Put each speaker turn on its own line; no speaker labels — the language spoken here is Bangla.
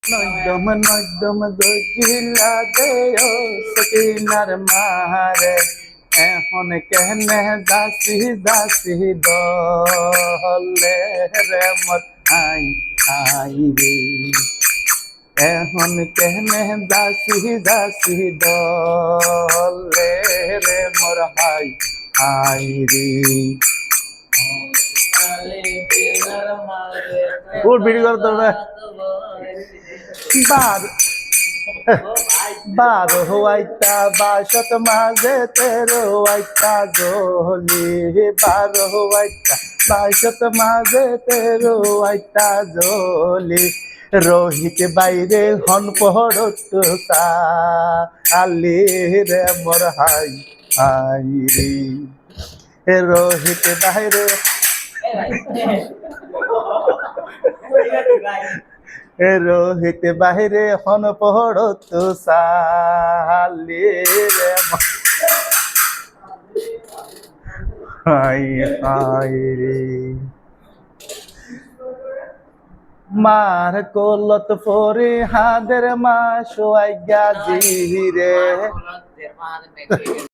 নয়দম নয়দম দোজিলা দেও সকিনার মারে এখন কেনে দাসি দাসি দলে রে মোর হাই হাই রে এখন কেনে দাসি দাসি দলে রে মোর হাই হাই রে ওর ভিডিও কর তো বার বারো হওয়াইতা বাসত মাঝে তেরো আইতা জলি বারো হওয়াইতা বাসত মাঝে তেরো আইতা জলি রোহিত বাইরে হন পড়ত আলি রে মোর হাই হাই রে রোহিত বাইরে রোহিত বাহিরে হন পড়ত সালি রে হাই হাই রে মার কোলত পরে হাদের মা সোয়াই গাজি রে